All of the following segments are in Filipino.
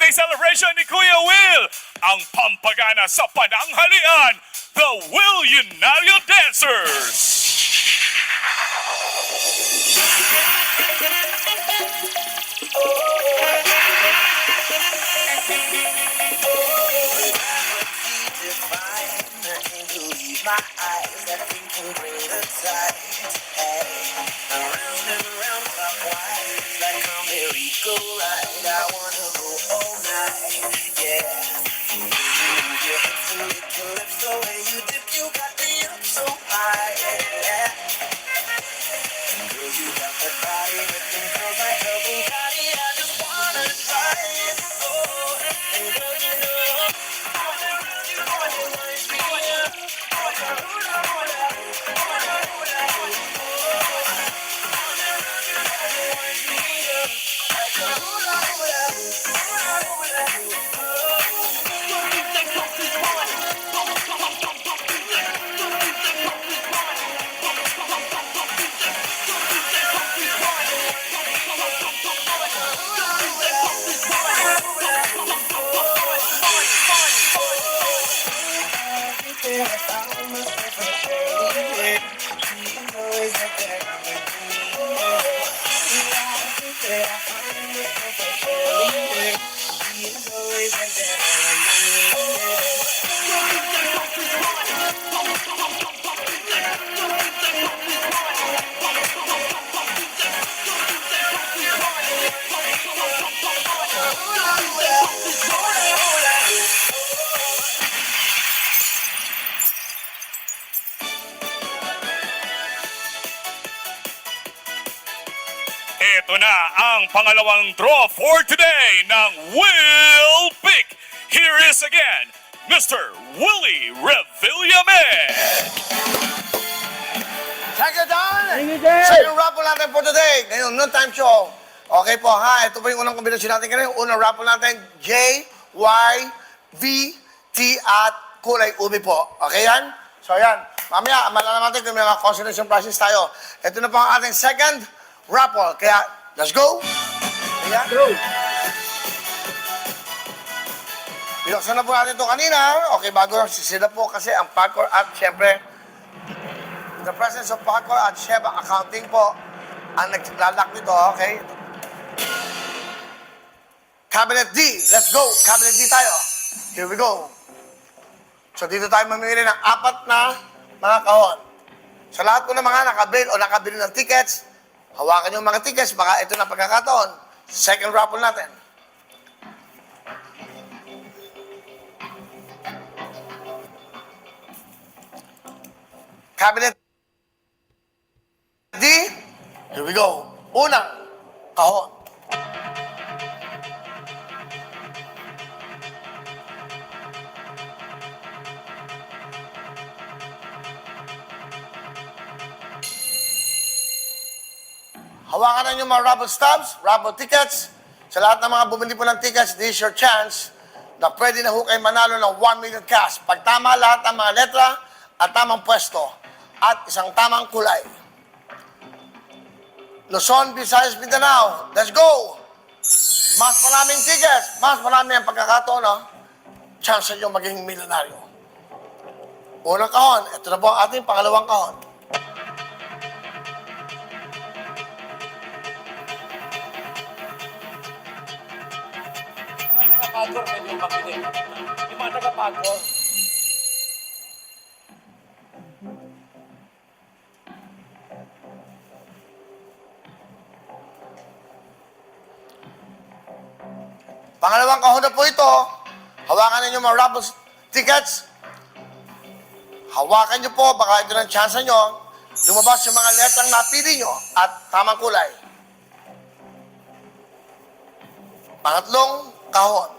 birthday celebration ni Kuya Will, ang pampagana sa pananghalian, the Willionario Dancers! My eyes that think can bring the tide. Hey, around and around clockwise, like a merry-go-round. I wanna go all night, yeah. You move your hips and lick your lips, the way you dip, you got me up so high, yeah. Girl, you got that body with them curls like a Bugatti. I just wanna try it, oh. And girl, you know, reminds me of Ito na ang pangalawang draw for today ng Will Pick. Here is again, Mr. Willie Revillame. Thank you, Don! Second raffle natin for today. Ngayon, noontime show. Okay po, ha? Ito po yung unang kombinasyon natin ngayon. Unang raffle natin, J, Y, V, T, at kulay ube po. Okay yan? So yan. Mamaya, malalaman natin kung may mga consolation prizes tayo. Ito na po ang ating second raffle. Kaya, let's go! Ayan. Binuksan na po natin ito kanina. Okay, bago sila po kasi ang Pacor at syempre, the presence of Pacor at Sheba Accounting po ang naglalak nito, okay? Cabinet D. Let's go! Cabinet D tayo. Here we go. So dito tayo mamimili ng 4 na mga kahon. Sa lahat po ng mga nakabili o nakabili ng tickets, hawakan yung mga tickets, baka ito na pagkakataon. Second raffle natin. Cabinet D. Here we go. Unang kahon. Hawakan na yung mga raffle stubs, raffle tickets. Sa lahat ng mga bumili po ng tickets, this is your chance na pwede na ho kayo manalo ng 1 million cash. Pag tama lahat ng mga letra at tamang pwesto at isang tamang kulay. Luzon, Visayas, Mindanao. Let's go! Mas maraming tickets, mas marami ang pagkakataon, no? Chance nyo maging milyonaryo. Unang kahon, ito na po ang ating pangalawang kahon. Pagor pwede yung makili. Yung mga taga-pagor. Pangalawang kahon na po ito. Hawakan ninyo mga raffle tickets. Hawakan nyo po, baka ito ng chance nyo. Lumabas yung mga letrang napili nyo at tamang kulay. Pangatlong kahon.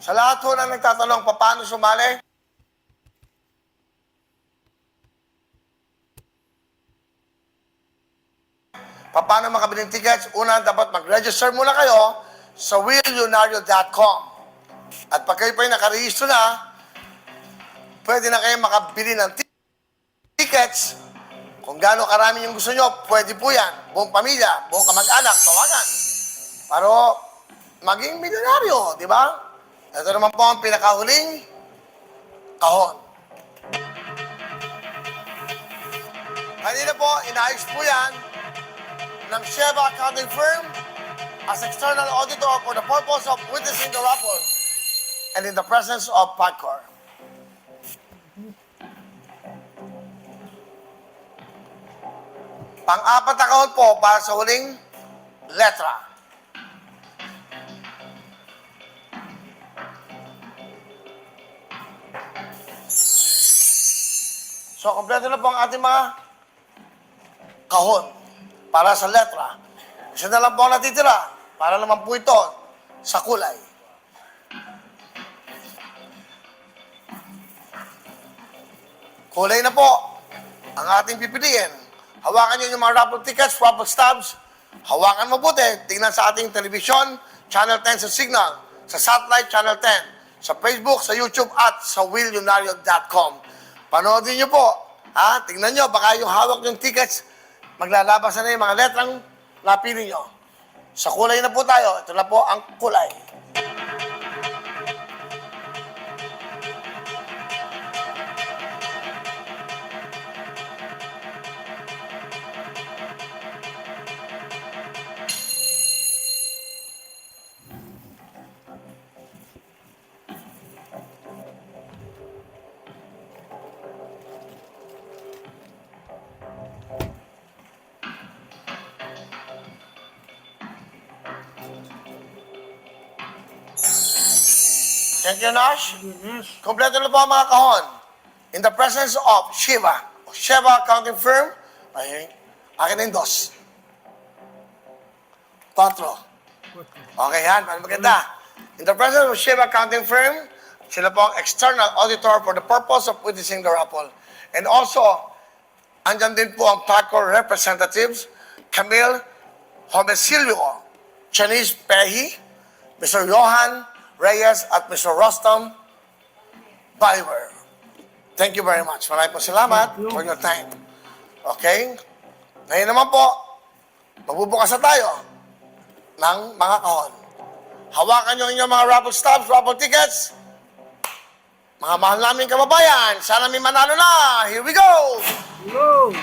Sa lahat po na nagtatanong, paano sumali? Paano makabili ng tickets? Una, dapat mag-register muna kayo sa willionario.com. At pag kayo pa yung nakarehistro na, pwede na kayo makabili ng tickets. Kung gaano karami yung gusto nyo, pwede po yan. Buong pamilya, buong kamag-anak, tawagan. Para maging milyonaryo, di ba? Ito naman po ang pinakahuling kahon. Kanina po, inayos po yan ng Sheba Accounting Firm as external auditor for the purpose of witnessing the raffle and in the presence of PAGCOR. Pang-apat na kahon po para sa huling letra. So, kompleto na po ang ating mga kahon para sa letra. Isa na lang po ang natitira para naman po ito sa kulay. Kulay na po ang ating pipiliin. Hawakan nyo yung mga raffle tickets, raffle stubs. Hawakan mabuti. Tingnan sa ating television, Channel 10 sa Signal, sa Satellite Channel 10, sa Facebook, sa YouTube, at sa willionario.com. Panoodin nyo po. Ha? Tingnan nyo, baka yung hawak yung tickets, maglalabas na yung mga letrang napili nyo. Sa kulay na po tayo. Ito na po ang kulay. Thank you, Nash. Kompleto na po ang mga kahon. In the presence of Sheba Accounting Firm, ay, akin na yung dos. 4. Okay, yan. Maganda. In the presence of Sheba Accounting Firm, sila po ang external auditor for the purpose of witnessing the raffle. And also, andyan din po ang PAGCOR representatives, Camille Homesilio, Janice Pehi, Mr. Johan Reyes at Mr. Rostam Biver. Thank you very much. Maraming po salamat for your time. Okay? Ngayon naman po, magbubukas na tayo ng mga kahon. Hawakan nyo inyong mga raffle stubs, raffle tickets. Mga mahal namin kababayan, sana may manalo na. Here we go! Go!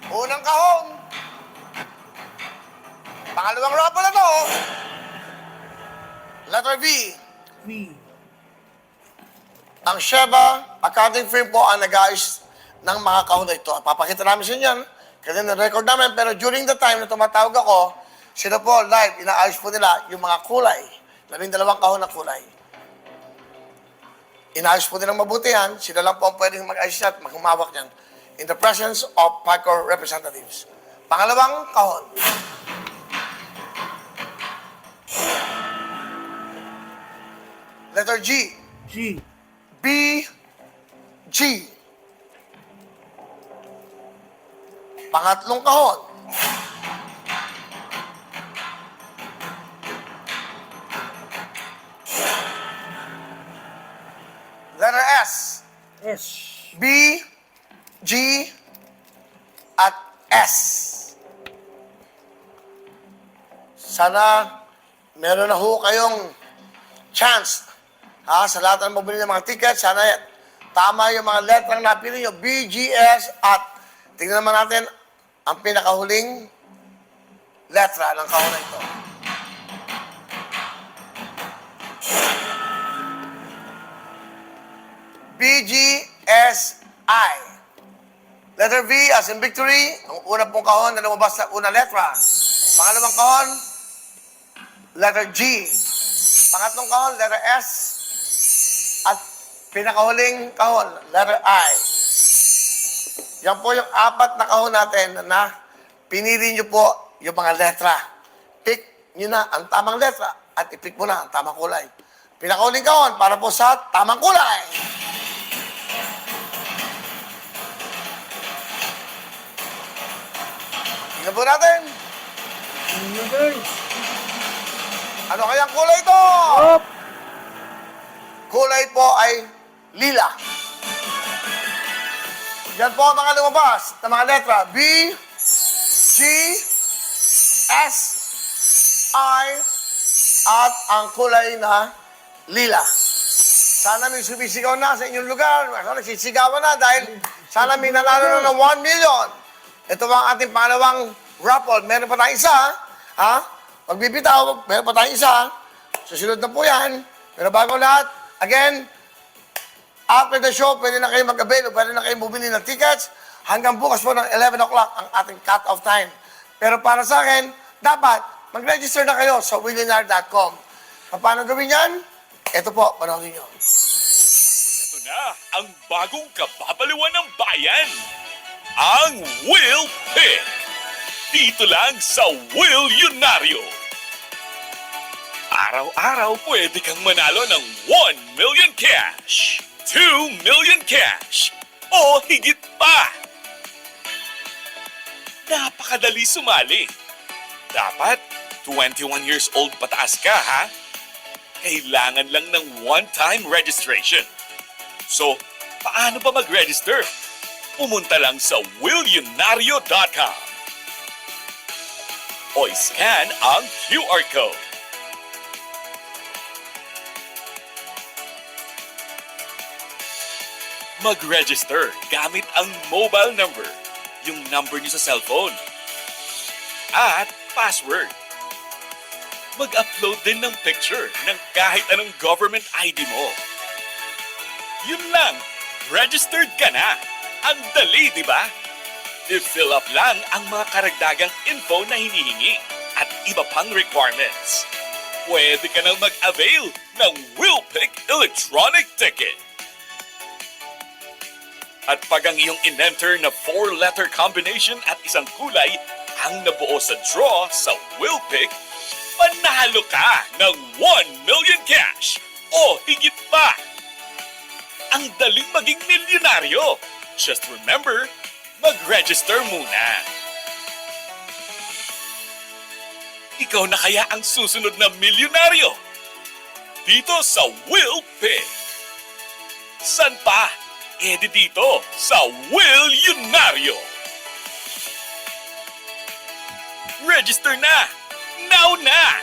Unang kahon. Pangalawang raffle na to. Letter V. V. Ang Sheba Accounting Firm po ang nag-ayos ng mga kahon na ito. Papakita namin sa inyo yan. Kasi na-record namin. Pero during the time na tumatawag ako, sila po live, inaayos po nila yung mga kulay. 12 kahon na kulay. Inaayos po nilang mabuti yan. Sila lang po ang pwedeng mag-ayos at maghumawak yan. In the presence of PAGCOR representatives. Pangalawang kahon. Letter G. G. B, G. Pangatlong kahon. Letter S. S. B, G, at S. Sana meron na ho kayong chance. Sa lahat ng mabili ng mga tickets, sana tama yung mga letrang napili nyo. B, G, S, at tingnan naman natin ang pinakahuling letra ng kahon na ito. B, G, S, I. Letter V as in victory. Ang una pong kahon na lumabas sa unang letra. Pangalawang kahon, letter G. Pangatlong kahon, letter S. At pinakahuling kahon, letter I. Yan po yung 4 na kahon natin na pinili nyo po yung mga letra. Pick nyo na ang tamang letra at i-pick mo na ang tamang kulay. Pinakahuling kahon para po sa tamang kulay. Tingnan po natin. Ano guys? Ano kayang kulay ito? Op! Kulay po ay lila. Yan po ang mga lumabas na mga letra. B, G, S, I, at ang kulay na lila. Sana may sumisigaw na sa inyong lugar. Sana nagsisigawan na dahil sana may nanalo na ng 1 million. Ito ba ang ating pangalawang raffle? Meron pa tayong isa. Ha? Pagbibitaw, meron pa tayong isa. Susunod na po yan. Pero bago lahat, again, after the show, pwede na kayo mag-avail o pwede na kayo bumili ng tickets. Hanggang bukas po ng 11 o'clock ang ating cut-off time. Pero para sa akin, dapat mag-register na kayo sa willionaire.com. Paano gawin yan? Ito po, panoorin nyo. Ito na ang bagong kababaliwan ng bayan. Ang Will Pick. Dito lang sa Willionario. Araw-araw pwede kang manalo ng 1 million cash, 2 million cash, o higit pa. Napakadali sumali. Dapat 21 years old pataas ka, ha? Kailangan lang ng one-time registration. So, paano ba mag-register? Pumunta lang sa willionario.com o scan ang QR code. Mag-register gamit ang mobile number, yung number niyo sa cellphone, at password. Mag-upload din ng picture ng kahit anong government ID mo. Yun lang, registered ka na. Ang dali, di ba? I-fill up lang ang mga karagdagang info na hinihingi at iba pang requirements. Pwede ka nang mag-avail ng WillPick Electronic Ticket. At pag ang iyong in-enter na 4-letter combination at isang kulay ang nabuo sa draw sa WillPick, panalo ka ng 1 million cash o higit pa. Ang daling maging milyonaryo. Just remember, mag-register muna. Ikaw na kaya ang susunod na milyonaryo? Dito sa WillPick. San pa? Edi dito sa Willionario. Register na! Now na!